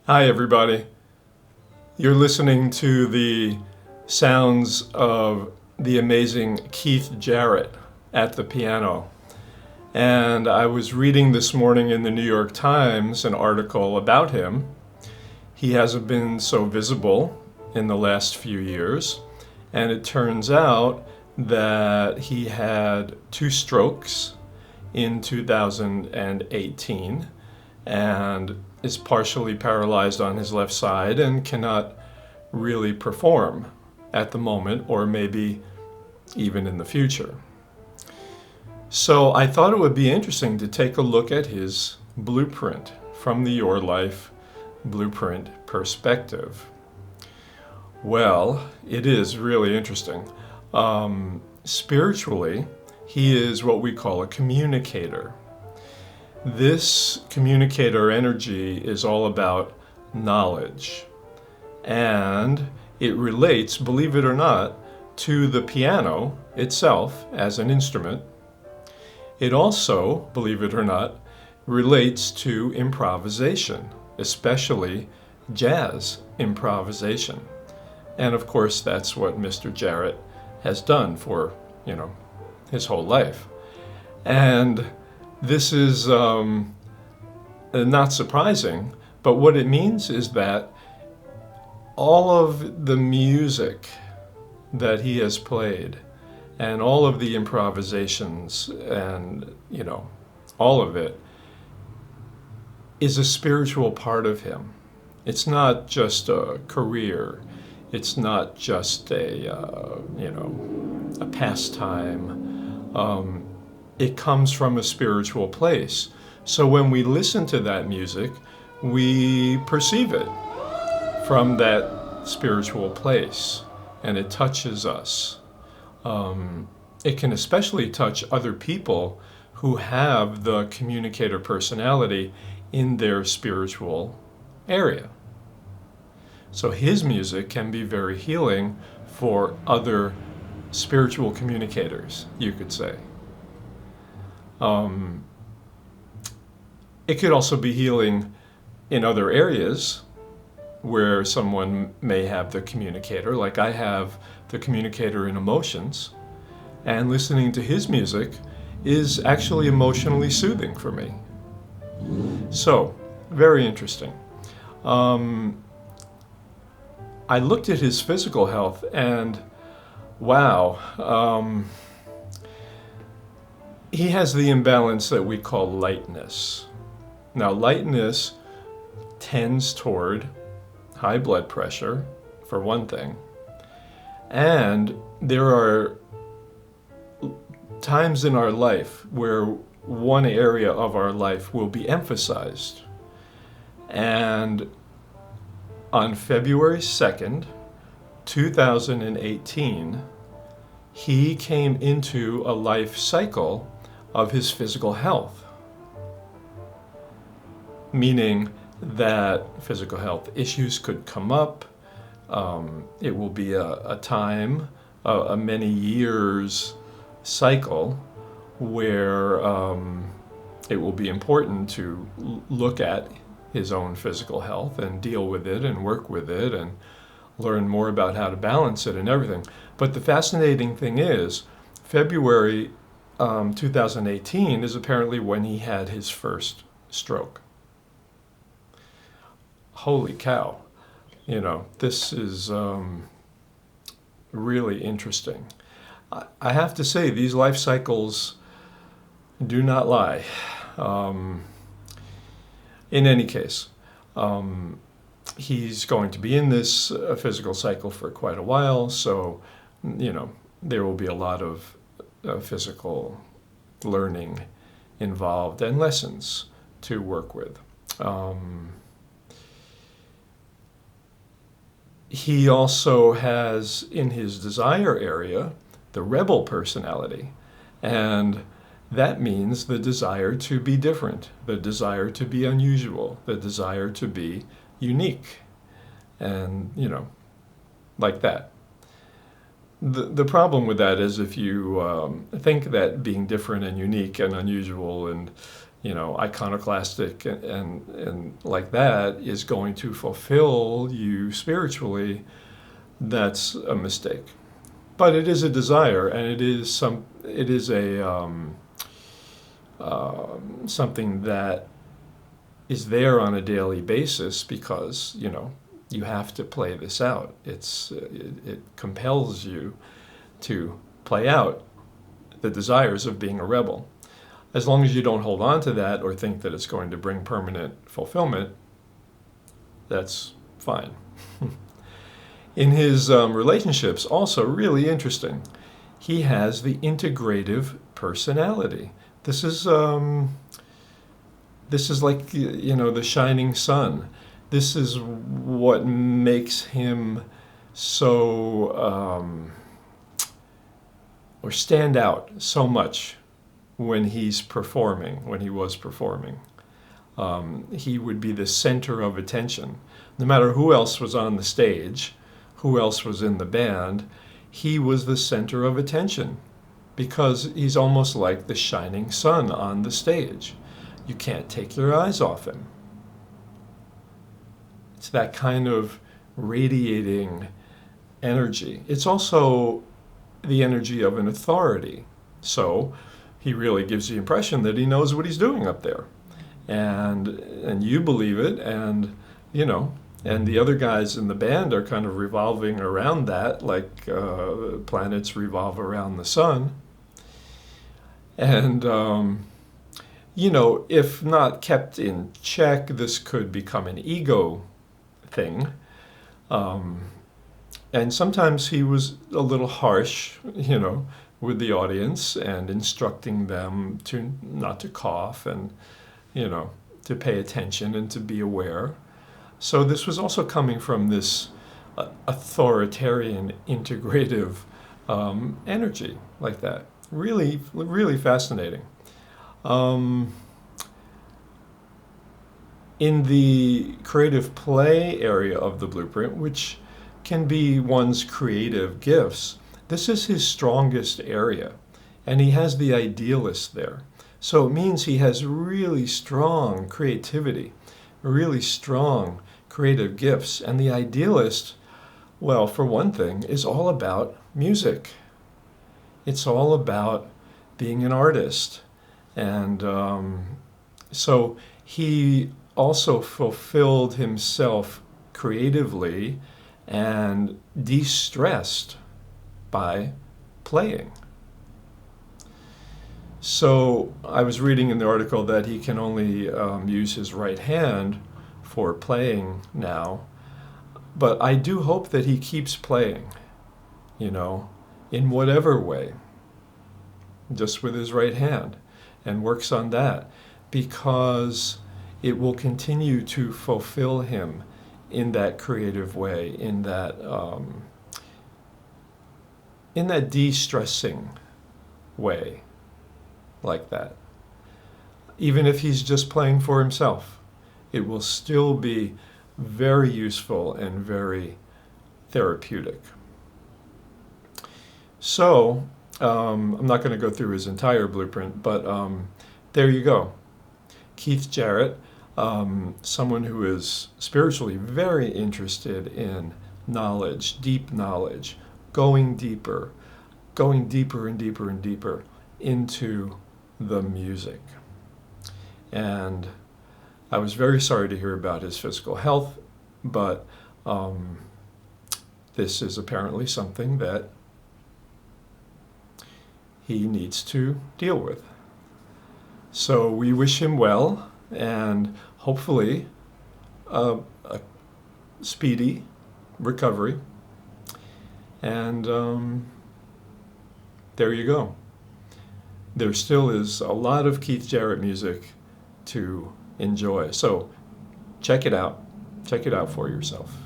Hi, everybody. You're listening to the sounds of the amazing Keith Jarrett at the piano. And I was reading this morning in the New York Times an article about him. He hasn't been so visible in the last few years. And it turns out that he had 2 strokes in 2018 and is partially paralyzed on his left side and cannot really perform at the moment, or maybe even in the future. So I thought it would be interesting to take a look at his blueprint from the Your Life blueprint perspective. Well, it is really interesting. Spiritually, he is what we call a communicator. This communicator energy is all about knowledge, and it relates, believe it or not, to the piano itself as an instrument. It also, believe it or not, relates to improvisation, especially jazz improvisation. And of course, that's what Mr. Jarrett has done for, his whole life. And this is not surprising, but what it means is that all of the music that he has played and all of the improvisations and, all of it is a spiritual part of him. It's not just a career. It's not just a pastime. It comes from a spiritual place. So when we listen to that music, we perceive it from that spiritual place, and it touches us. It can especially touch other people who have the communicator personality in their spiritual area. So his music can be very healing for other spiritual communicators, you could say. It could also be healing in other areas where someone may have the communicator, like I have the communicator in emotions, and listening to his music is actually emotionally soothing for me. So, very interesting. I looked at his physical health and wow, he has the imbalance that we call lightness. Now, lightness tends toward high blood pressure, for one thing, and there are times in our life where one area of our life will be emphasized. And on February 2nd, 2018, he came into a life cycle of his physical health, meaning that physical health issues could come up. It will be a time, a many years cycle where it will be important to look at his own physical health and deal with it and work with it and learn more about how to balance it and everything. But the fascinating thing is, February 2018 is apparently when he had his first stroke. Holy cow. This is really interesting. I have to say, these life cycles do not lie. In any case, he's going to be in this physical cycle for quite a while, so, there will be a lot of physical learning involved and lessons to work with. He also has, in his desire area, the rebel personality, and that means the desire to be different, the desire to be unusual, the desire to be unique, and, like that. The problem with that is if you think that being different and unique and unusual and, iconoclastic and like that is going to fulfill you spiritually, that's a mistake. But it is a desire, and it is something that is there on a daily basis because you have to play this out. It compels you to play out the desires of being a rebel. As long as you don't hold on to that or think that it's going to bring permanent fulfillment, that's fine. In his relationships, also really interesting, he has the integrative personality. This is like the shining sun. This is what makes him so or stand out so much when he was performing. He would be the center of attention. No matter who else was on the stage, who else was in the band, he was the center of attention because he's almost like the shining sun on the stage. You can't take your eyes off him. It's that kind of radiating energy. It's also the energy of an authority. So he really gives the impression that he knows what he's doing up there. And you believe it, and and the other guys in the band are kind of revolving around that, like planets revolve around the sun. And if not kept in check, this could become an ego thing. And sometimes he was a little harsh, with the audience and instructing them to not to cough and, to pay attention and to be aware. So this was also coming from this authoritarian, integrative energy like that. Really, really fascinating. In the creative play area of the blueprint, which can be one's creative gifts, this is his strongest area, and he has the idealist there. So it means he has really strong creativity, really strong creative gifts. And the idealist, well, for one thing, is all about music. It's all about being an artist. And so he also fulfilled himself creatively and de-stressed by playing. So I was reading in the article that he can only use his right hand for playing now, but I do hope that he keeps playing, in whatever way, just with his right hand, and works on that, because it will continue to fulfill him in that creative way, in that de-stressing way, like that. Even if he's just playing for himself, it will still be very useful and very therapeutic. So, I'm not going to go through his entire blueprint, but there you go. Keith Jarrett, someone who is spiritually very interested in knowledge, deep knowledge, going deeper and deeper and deeper into the music. And I was very sorry to hear about his physical health, but this is apparently something that he needs to deal with. So we wish him well, and hopefully a speedy recovery. And there you go. There still is a lot of Keith Jarrett music to enjoy. So check it out. Check it out for yourself.